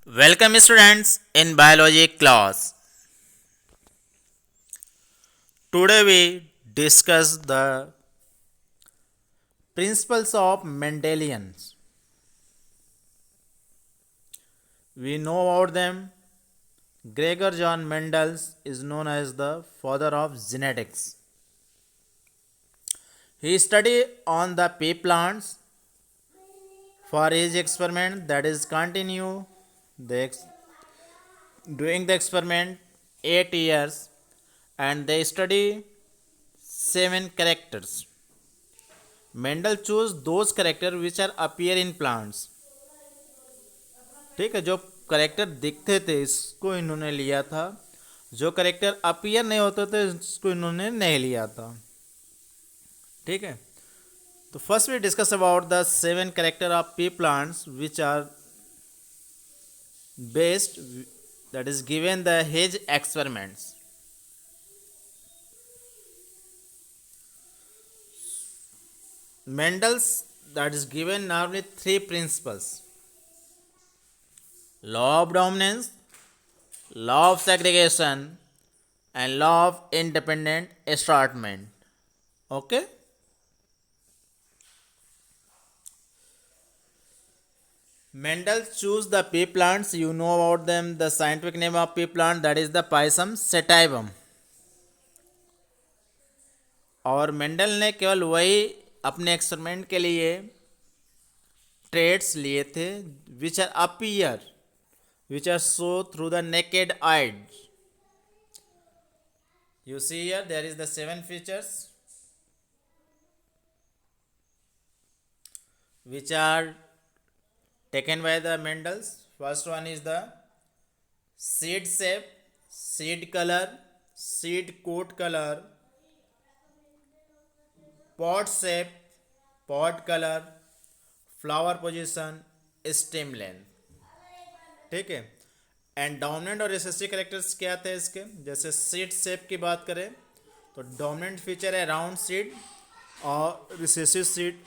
Welcome students in biology class. Today we discuss the principles of Mendelian. We know about them. Gregor John Mendel is known as the father of genetics. He studied on the pea plants for his experiment, that is continue the doing the experiment 8 years, and they study 7 characters. Mendel chose those characters which are appear in plants. ठीक है, जो character दिखते थे इसको इन्होंने लिया था, जो करेक्टर अपीयर नहीं होते थे इसको इन्होंने नहीं लिया था. ठीक है, तो first we discuss about the 7 character of pea plants which are based, that is given the Hedge experiments. Mendel's that is given normally 3 principles: law of dominance, law of segregation, and law of independent assortment. Okay. Mendel chose the pea plants. You know about them. The scientific name of pea plant, that is the Pisum sativum. और Mendel ने केवल वही अपने experiment के लिए traits लिए थे which are appear, which are show through the naked eyes. You see here there is the 7 features which are taken by the Mendels. First one is the seed shape, seed color, seed coat color, pod shape, pod color, flower position, stem length. ठीक है, and dominant और recessive characters क्या थे इसके. जैसे seed shape की बात करें तो डोमिनेंट फीचर है राउंड सीड, और रिसेसिव सीड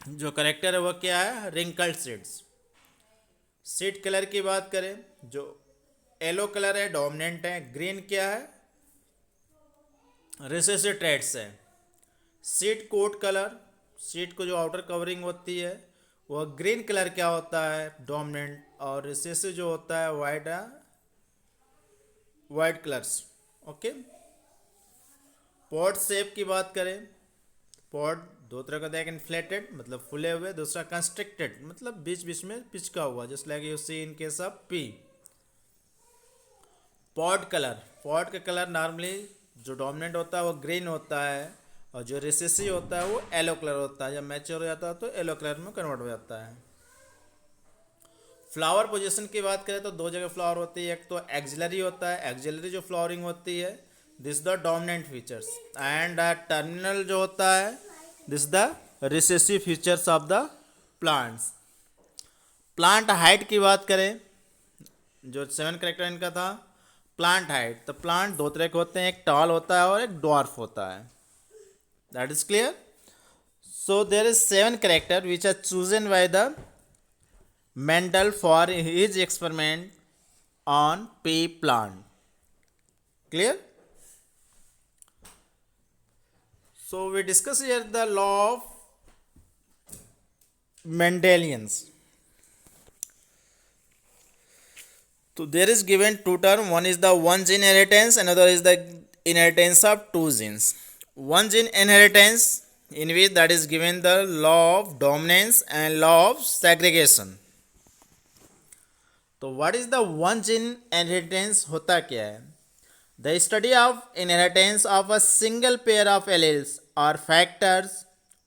जो करेक्टर है वो क्या है, रिंकल्ड सीड्स. सीड कलर की बात करें, जो येलो कलर है डोमिनेंट है, ग्रीन क्या है, रिसेसिव ट्रेड्स है. सीड कोट कलर, सीड को जो आउटर कवरिंग होती है वह ग्रीन कलर क्या होता है, डोमिनेंट, और रिसेसिव जो होता है वाइट है, white colours. Okay. Pod shape की बात करें, पॉड दो तरह का देख, इन्फ्लेटेड मतलब फुले हुए, दूसरा कंस्ट्रिक्टेड मतलब बीच बीच में पिचका हुआ, just like you see in case of pea. Pod colour, pod का कलर नॉर्मली जो डोमिनेंट होता है वो ग्रीन होता है, और जो रिसेसिव होता है वो येलो कलर होता है. जब मैच्योर हो जाता है तो येलो कलर में कन्वर्ट हो जाता है. फ्लावर पोजीशन की बात करें तो दो जगह फ्लावर होती है, एक तो एक्सिलरी होता है, एक्सिलरी जो फ्लावरिंग होती है this the dominant features, and terminal जो होता है this the recessive features of the plants. Plant height की बात करें, जो 7 करेक्टर इनका था, प्लांट हाइट, तो प्लांट दो तरह के होते हैं, एक टॉल होता है और एक ड्वार्फ होता है. That is clear. So there is 7 character which are chosen by the Mendel for his experiment on pea plant. Clear? So we discuss here the law of Mendelians. So there is given two terms. One is the one gene inheritance, another is the inheritance of two genes. One gene inheritance in which that is given the law of dominance and law of segregation. तो what is the one gene inheritance होता क्या है. The study of inheritance of a single pair of alleles और factors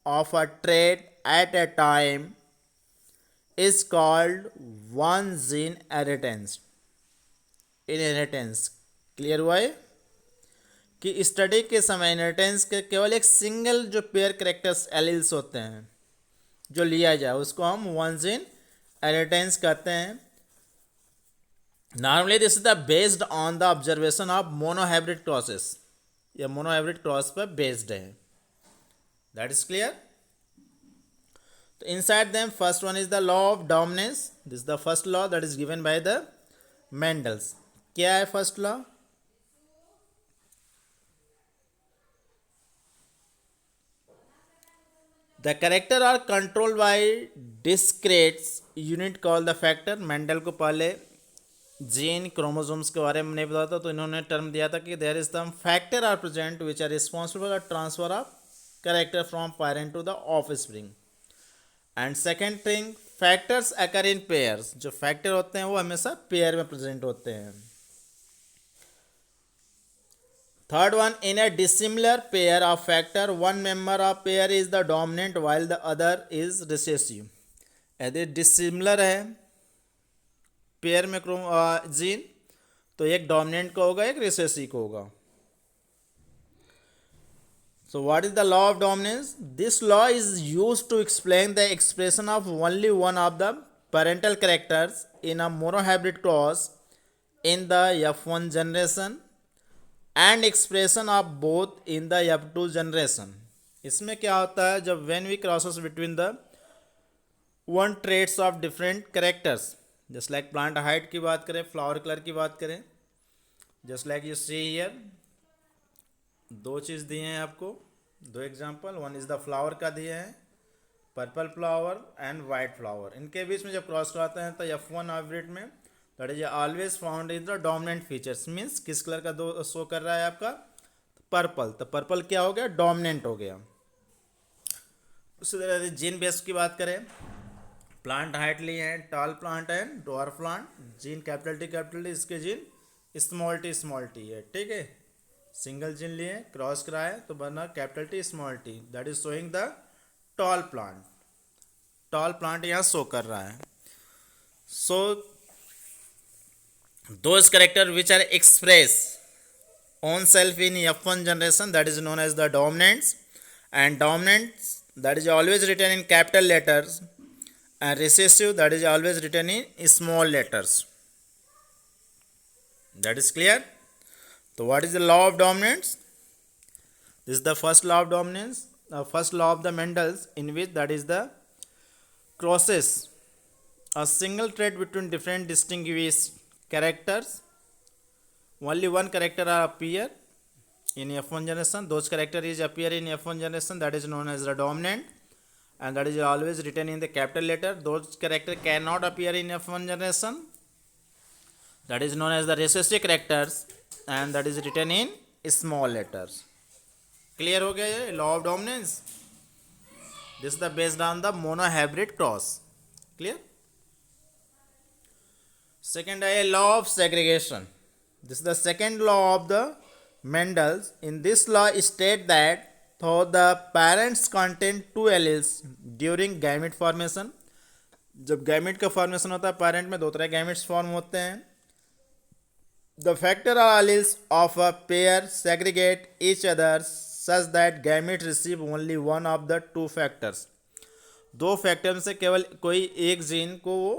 of a trait at a time is called one gene inheritance. Inheritance clear हुआ है कि study के समय inheritance के केवल एक सिंगल जो पेयर करेक्टर्स एलील्स होते हैं जो लिया जाए उसको हम वन जीन इनहेरिटेंस कहते हैं. Normally this is the based on the observation of monohybrid crosses. ये monohybrid cross पर based है. That is clear. तो inside them, first one is the law of dominance. This is the first law that is given by the Mendels. क्या है first law? The character are controlled by discrete unit called the factor. Mendel को पहले gene chromosomes के बारे में नहीं पता था, तो इन्होंने टर्म दिया था कि there is some factor are present which are responsible for the transfer of character from parent to the offspring. And second thing, factors occur in pairs. जो फैक्टर होते हैं वो हमेशा पेयर में प्रेजेंट होते हैं. Third one, in a dissimilar pair of factor one member of pair is the dominant while the other is recessive. यदि dissimilar है पेयर में जीन, तो एक डोमिनेंट का होगा, एक रिसेसिव का होगा. So what is the law of dominance? This law is used to explain the expression of only one of the parental characters in a monohybrid cross in the F1 generation and expression of both in the F2 generation. इसमें क्या होता है, जब when we crosses between the one traits of different characters, just like plant height की बात करें, flower color की बात करें, just like you see here, दो चीज़ दिए हैं आपको, दो example. One is the flower का दिए हैं, purple flower and white flower. इनके बीच में जब क्रॉस कराते हैं तो F1 हाइब्रिड में that is always found in the dominant features. Means किस कलर का दो शो कर रहा है आपका, पर्पल. तो पर्पल क्या हो गया, डोमिनेंट हो गया. उसी तरह से जीन बेस की बात करें, प्लांट हाइट लिए हैं, tall plant and dwarf plant. Gene capital T, इसके जीन स्मॉल टी है. ठीक है, सिंगल जीन लिए, क्रॉस कराए तो बना capital T small T. That is showing the tall plant. Tall plant यहाँ शो कर रहा है. So those character which are express own self in F1 generation, that is known as the dominants. And dominants that is always written in capital letters, and recessive that is always written in small letters. That is clear? So what is the law of dominance? This is the first law of dominance, the first law of the Mendel's, in which that is the crosses a single trait between different distinguished characters. Only one character appear in F1 generation. Those character is appear in F1 generation, that is known as the dominant, and that is always written in the capital letter. Those character cannot appear in F1 generation, that is known as the recessive characters, and that is written in small letters. Clear हो गया ये law of dominance? This is the based on the monohybrid cross. Clear? Second है law of segregation. This is the second law of the Mendel's. In this law state that though the parents contain two alleles during gamete formation, जब gamete का formation होता है parent में दो तरह gametes form होते हैं. The factor alleles of a pair segregate each other such that gamete receive only one of the two factors. दो फैक्टर से केवल कोई एक जीन को वो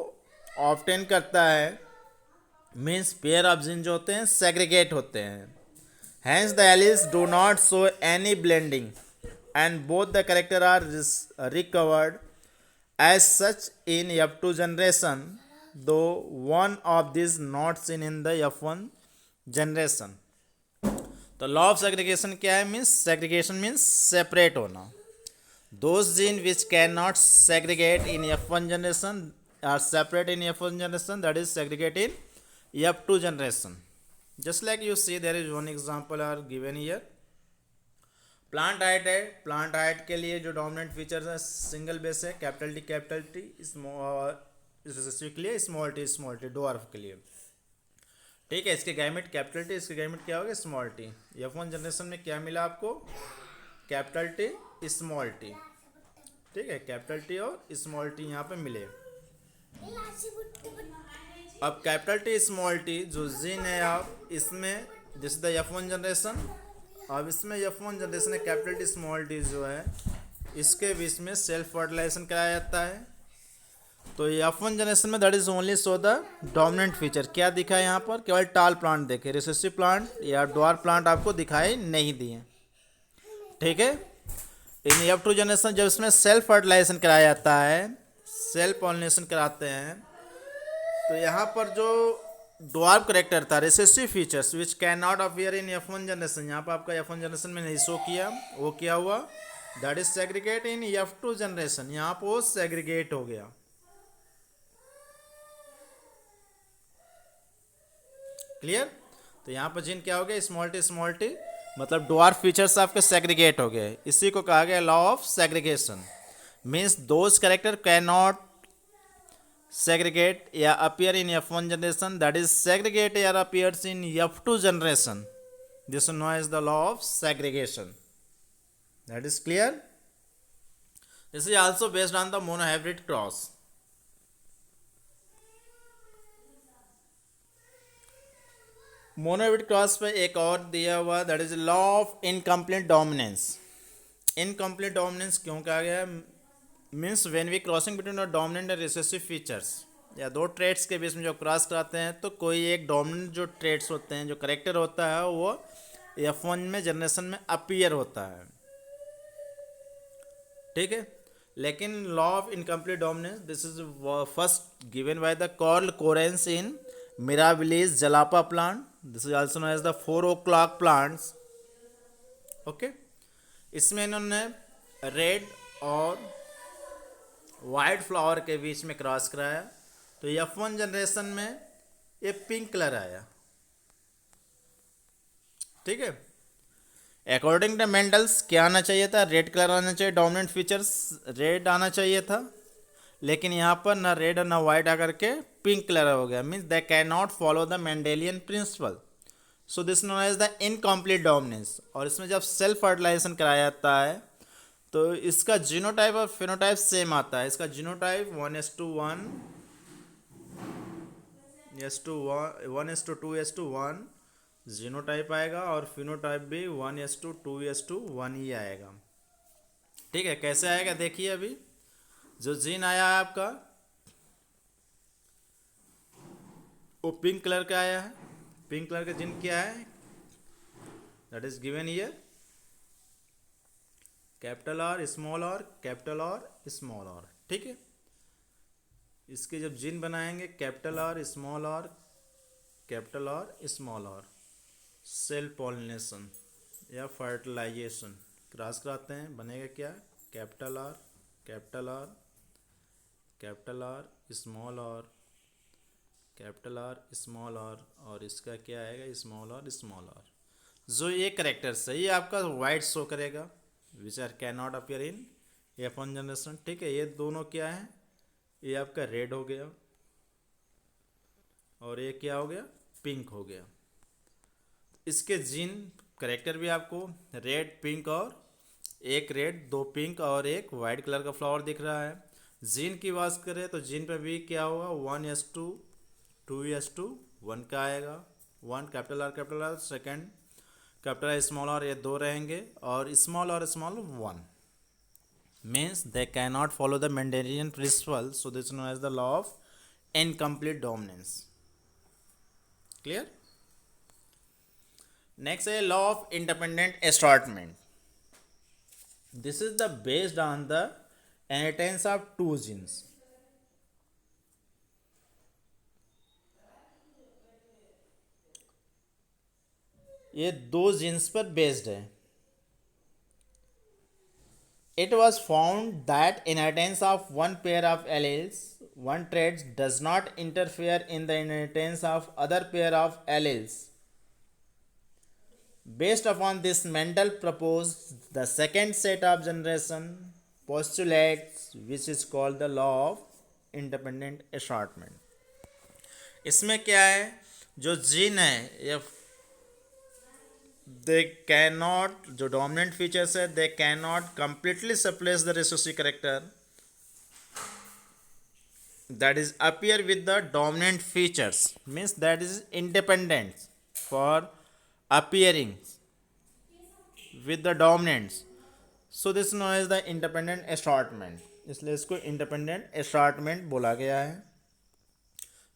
ऑब्टेन करता है. मीन्स पेयर ऑफ जीन जो होते हैं सेग्रीगेट होते हैं. Hence the alleles do not show any blending and both the character are recovered as such in F2 generation, though one of these not seen in the F1 generation. तो law of segregation क्या है? Means segregation means separate होना. Those genes which cannot segregate in F1 generation are separate in F1 generation, that is segregate in F2 generation. Just like you see, there is one example are given here. Plant height है, plant height के लिए जो dominant features है single base है, capital T small के लिए small T dwarf के लिए. ठीक है, इसके गैमेट कैपिटल टी, इसके गैमेट क्या होगा स्मॉल टी. F1 जनरेशन में क्या मिला आपको, कैपिटल टी स्मॉल टी. ठीक है, कैपिटल टी और स्मॉल टी यहाँ पे मिले. अब कैपिटल टी स्मॉल टी जो जीन है आप इसमें दिस द F1 जनरेशन. अब इसमें F1 जनरेशन है कैपिटल टी स्मॉल टी जो है इसके बीच में सेल्फ फर्टिलाइजेशन कराया जाता है. तो F1 जनरेशन में that is only so the dominant feature. क्या दिखा है यहाँ पर, केवल टाल प्लांट देखे, रिसेसिव प्लांट या ड्वार्फ प्लांट आपको दिखाई नहीं दिए. ठीक है, इन एफ टू जनरेशन जब इसमें सेल्फ फर्टिलाइजेशन कराया जाता है, सेल्फ पॉलिनेशन कराते हैं, तो यहाँ पर जो ड्वार्फ करेक्टर था, recessive features which can not appear in F one generation, यहाँ पर आपका एफ वन जनरेशन में नहीं शो किया, वो क्या हुआ, that is segregate in F two generation, यहाँ पर वो सेग्रीगेट हो गया। क्लियर। तो यहाँ पर जिन क्या हो गया, स्मॉल टी मतलब ड्वार्फ फीचर्स आपके सेग्रीगेट हो गए, इसी को कहा गया law of segregation. Means those character can not segregate या appear in F1 generation, that is segregate or appears in F2 generation. This is known as the law of segregation. That is clear. This is also based on the monohybrid cross. Monohybrid cross पे एक और दिया हुआ, that is law of incomplete dominance. Incomplete dominance क्यों कहा गया, means when we crossing between a dominant and recessive features, या दो ट्रेड्स के बीच में जो क्रॉस कराते हैं, तो कोई एक डोमिनेंट जो ट्रेड्स होते हैं, जो करेक्टर होता है, वो F1 में जनरेशन में अपीयर होता है, ठीक है। लेकिन law of incomplete dominance, this is first given by the Carl Correns in Mirabilis jalapa plant, this is also known as the 4 o'clock plants. Okay, इसमें इन्होंने रेड और वाइट फ्लावर के बीच में क्रॉस कराया, तो F1 जनरेशन में ये pink colour आया, ठीक है। अकॉर्डिंग टू मेंडल्स क्या आना चाहिए था, रेड कलर आना चाहिए, डोमिनेंट फीचर्स रेड आना चाहिए था, लेकिन यहाँ पर ना रेड और ना वाइट आकर के पिंक कलर हो गया, means they cannot follow the Mendelian principle, so this known as the incomplete dominance. और इसमें जब सेल्फ फर्टिलाइजेशन कराया जाता है, तो इसका जीनोटाइप और फिनोटाइप सेम आता है। इसका जीनोटाइप 1:1, 1:2:1 जीनोटाइप आएगा, और फिनोटाइप भी 1:2:1 ही आएगा, ठीक है। कैसे आएगा देखिए, अभी जो जीन आया है आपका वो पिंक कलर का आया है। पिंक कलर का जीन क्या है, that is given here, capital R small R, capital R small R, ठीक है। इसके जब जीन बनाएंगे capital R small R, capital R small R, self pollination या फर्टिलाइजेशन क्रॉस कराते हैं, बनेगा क्या, capital R, capital R, capital R small R, capital R small R, और इसका क्या आएगा, स्मॉल आर स्मॉल आर। जो ये करेक्टर्स है ये आपका वाइट शो करेगा, which are cannot appear in F1 generation, ठीक है। ये दोनों क्या है, ये आपका रेड हो गया और ये क्या हो गया, पिंक हो गया। इसके जीन करेक्टर भी आपको रेड, पिंक, और एक रेड, दो पिंक और एक वाइट कलर का फ्लावर दिख रहा है। जीन की बात करें तो जीन पे भी क्या होगा, 1:2:1 का आएगा, 1 capital R, second capital small R, ये दो रहेंगे, और small 1 means they cannot follow the Mendelian principle, so this is known as the law of incomplete dominance. Clear? Next is law of independent assortment. This is the based on the inheritance of two genes. ये दो jeans पर based है। It was found that inheritance of one pair of alleles, one trait, does not interfere in the inheritance of other pair of alleles. Based upon this, Mendel proposed the second set of generation postulates, which is called the law of independent assortment. इसमें क्या है, जो gene है ये they cannot, जो dominant features है, they cannot completely suppress the recessive character, that is appear with the dominant features, means that is independent for appearing with the dominants, so this is known as the independent assortment, इसलिए इसको independent assortment बोला गया है।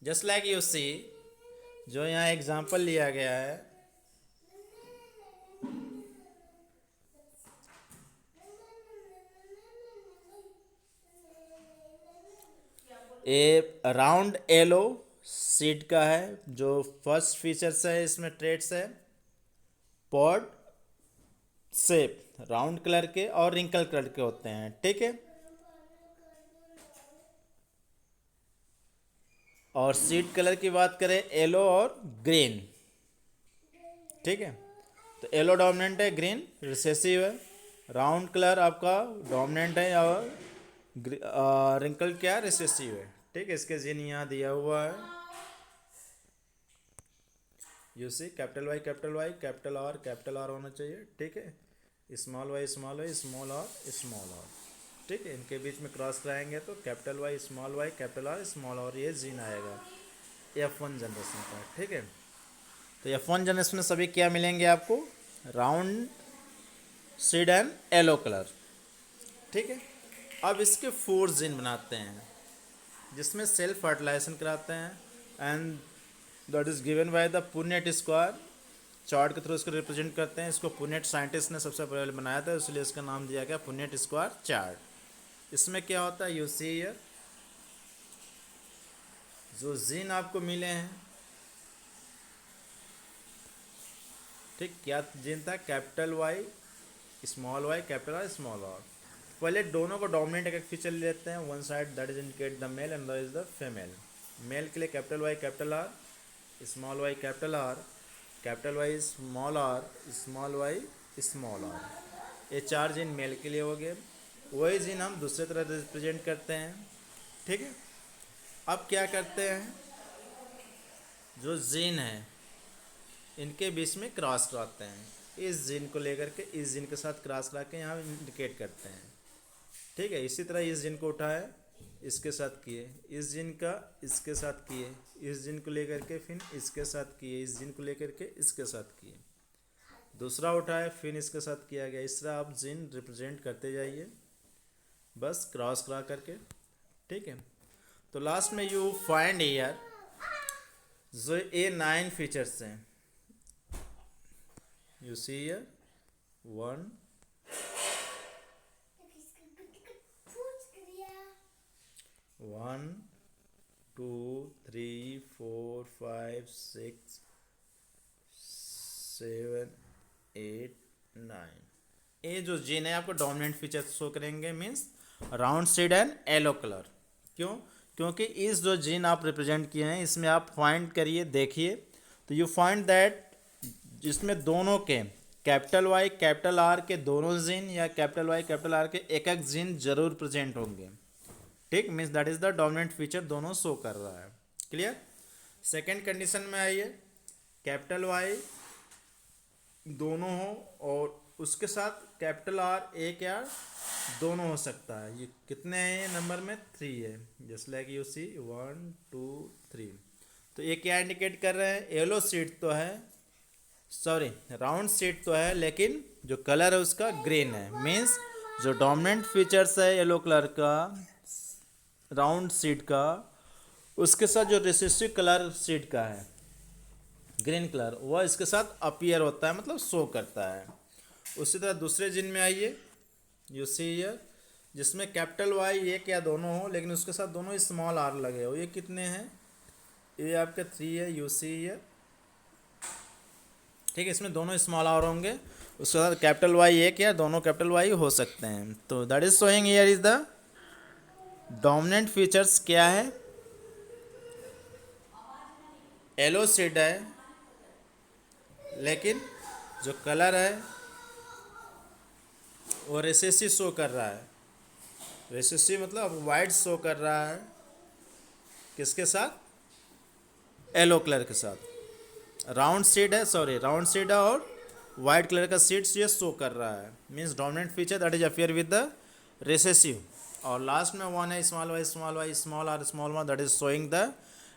just like you see, जो यहाँ example लिया गया है, ए राउंड एलो सीड का है, जो फर्स्ट फीचर्स है इसमें ट्रेड्स है पॉड शेप, राउंड कलर के और रिंकल कलर के होते हैं, ठीक है। और सीड कलर की बात करें येलो और ग्रीन, ठीक है। तो येलो डोमिनेंट है, ग्रीन रिसेसिव है, राउंड कलर आपका डोमिनेंट है और रिंकल क्या रिसेसिव है, ठीक है। इसके जीन यहाँ दिया हुआ है, you see capital Y capital R होना चाहिए, ठीक है। स्मॉल वाई स्मॉल आर, ठीक है। इनके बीच में क्रॉस कराएंगे तो capital Y capital R small R, ये जीन आएगा F1 जनरेशन का, ठीक है। तो F1 जनरेशन में सभी क्या मिलेंगे आपको, round seed and yellow colour, ठीक है। अब इसके 4 जीन बनाते हैं जिसमें सेल्फ फर्टिलाइजेशन कराते हैं and that is given by the Punnett square, chart के थ्रू इसको रिप्रेजेंट करते हैं। इसको पुनेट साइंटिस्ट ने सबसे पहले बनाया था, इसलिए इसका नाम दिया गया पुनेट स्क्वायर चार्ट। इसमें क्या होता है, यू सी हियर जो जीन आपको मिले हैं, ठीक, क्या जीन था, capital Y capital R small R. पहले दोनों को डोमिनेंट एक फीचर ले लेते हैं, one side that is indicate the male and that is the female. Male के लिए capital Y capital R small Y capital R small Y small R, ये 4 जीन मेल के लिए हो गए। वही जीन हम दूसरे तरह रिप्रेजेंट करते हैं, ठीक है। अब क्या करते हैं, जो जीन है इनके बीच में क्रॉस कराते हैं, इस जीन को लेकर के इस जीन के साथ क्रॉस करा के यहाँ इंडिकेट करते हैं, ठीक है। इसी तरह इस जीन को उठाए इसके साथ किए, इस जिन का इसके साथ किए, इस जिन को लेकर के फिर इसके साथ किए, इस जिन को लेकर के इसके साथ किए, दूसरा उठाए फिर इसके साथ किया गया। इस तरह आप जिन रिप्रेजेंट करते जाइए बस क्रॉस करा करके, ठीक है। तो लास्ट में यू फाइंड हियर जो ये 9 फीचर्स हैं, यू सी हियर 1 1 2 3 4 5 6 7 8 9, ये जो जीन है आपको डोमिनेंट फीचर शो करेंगे, means round seed and yellow colour. क्यों, क्योंकि इस जो जीन आप रिप्रेजेंट किए हैं इसमें आप फाइंड करिए, देखिए तो यू फाइंड दैट जिसमें दोनों के कैपिटल वाई कैपिटल आर के दोनों जीन या कैपिटल वाई कैपिटल आर के एक एक जीन जरूर प्रेजेंट होंगे, ठीक, means that is the dominant feature दोनों शो कर रहा है। क्लियर। सेकेंड कंडीशन में आइए, कैपिटल वाई दोनों हो और उसके साथ कैपिटल आर एक या दोनों हो सकता है। ये कितने हैं नंबर में 3 है, जस्ट लाइक यू सी 1 2 3। तो ये क्या इंडिकेट कर रहे हैं, येलो सीट तो है, सॉरी राउंड सीट तो है लेकिन जो कलर है उसका ग्रीन है, मीन्स जो डोमिनेंट फीचर्स है येलो कलर का राउंड सीट का, उसके साथ जो रिसेसिव कलर सीट का है ग्रीन कलर, वह इसके साथ अपीयर होता है, मतलब शो करता है। उसी तरह दूसरे जिन में आइए, यू सी हियर जिसमें कैपिटल वाई एक या दोनों हो लेकिन उसके साथ दोनों स्मॉल आर लगे हो, ये कितने हैं, ये आपके 3 है, यू सी हियर, ठीक है। इसमें दोनों स्मॉल आर होंगे, उसके साथ कैपिटल वाई एक या दोनों कैपिटल वाई हो सकते हैं। तो that is showing here is the dominant features क्या है, येलो शेड है लेकिन जो कलर है वो रेसेसिव शो कर रहा है, रेसेसिव मतलब वाइट शो कर रहा है, किसके साथ, येलो कलर के साथ। राउंड सीड है, सॉरी राउंड सीड है और वाइट कलर का सीड्स ये शो कर रहा है, means dominant feature that is appear with the recessive. और लास्ट में 1 है small Y small R small one, that is showing the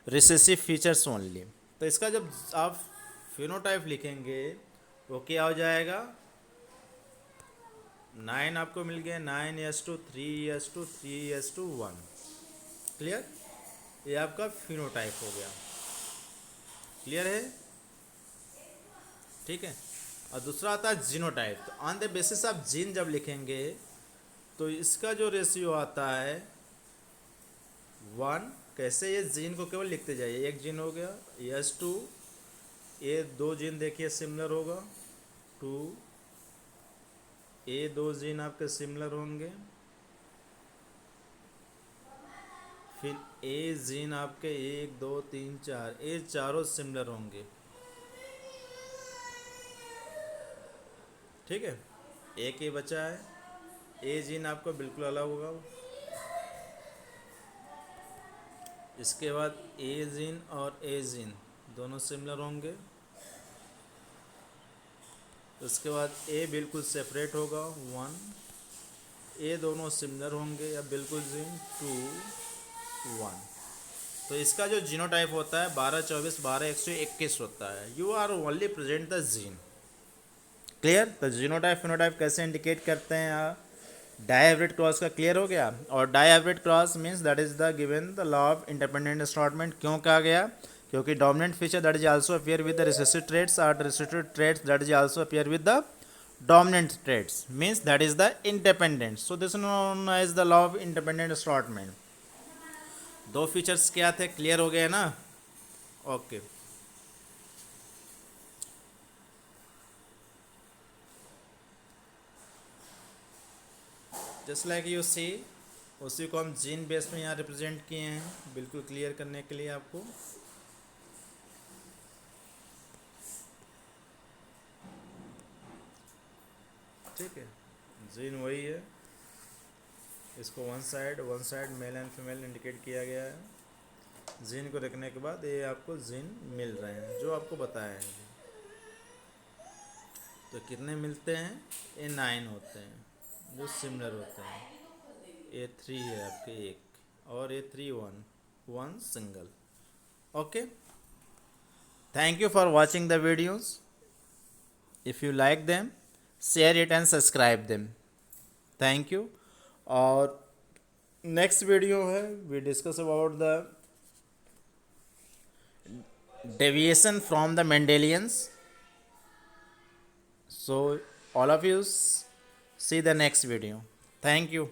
recessive features only. तो इसका जब आप फिनोटाइप लिखेंगे वो क्या हो जाएगा, 9 आपको मिल गया, 9:3:3:1। क्लियर, ये आपका फिनोटाइप हो गया, क्लियर है, ठीक है। और दूसरा आता है जीनोटाइप। तो on the basis of gene जब लिखेंगे तो इसका जो रेशियो आता है 1 कैसे, ये जीन को केवल लिखते जाइए, एक जीन हो गया, S2, ये दो जीन देखिए सिमिलर होगा, 2, ये दो जीन आपके सिमिलर होंगे, फिर ए जीन आपके 1 2 3 4, ये चारों सिमिलर होंगे। ठीक है, एक ही बचा है, ए जीन आपका बिल्कुल अलग होगा। इसके बाद ए जीन और ए जीन दोनों सिमिलर होंगे। उसके बाद ए बिल्कुल सेपरेट होगा, 1, ए दोनों सिमिलर होंगे या बिल्कुल जीन, 2 1। तो इसका जो जीनोटाइप होता है 12 24 12 121 होता है। You are only present the gene. Clear. तो जीनोटाइप फिनोटाइप कैसे इंडिकेट करते हैं यार, डायहाइब्रिड क्रॉस का क्लियर हो गया। और dihybrid cross means that is the given the law of independent assortment. क्यों कहा गया, क्योंकि dominant feature that is also appear with the recessive traits are the recessive traits that is also appear with the dominant traits, means that is the independent. So this is known as the law of independent assortment. दो features क्या थे, clear हो गए ना। Okay just like you सी, उसी को हम gene base में यहाँ रिप्रेजेंट किए हैं बिल्कुल क्लियर करने के लिए आपको। ठीक है, जीन वही है, इसको one side male and female indicate किया गया है। जीन को रखने के बाद ये आपको जीन मिल रहे हैं जो आपको बताया है। तो कितने मिलते हैं, ये 9 होते हैं जो सिमिलर होते हैं। ये 3 है आपके एक, और ये 3 1 सिंगल। Okay, thank you for watching the videos. If you like them, share it and subscribe them. Thank you. और नेक्स्ट वीडियो है, we discuss about the deviation from the Mendelians. So all of you see the next video. Thank you.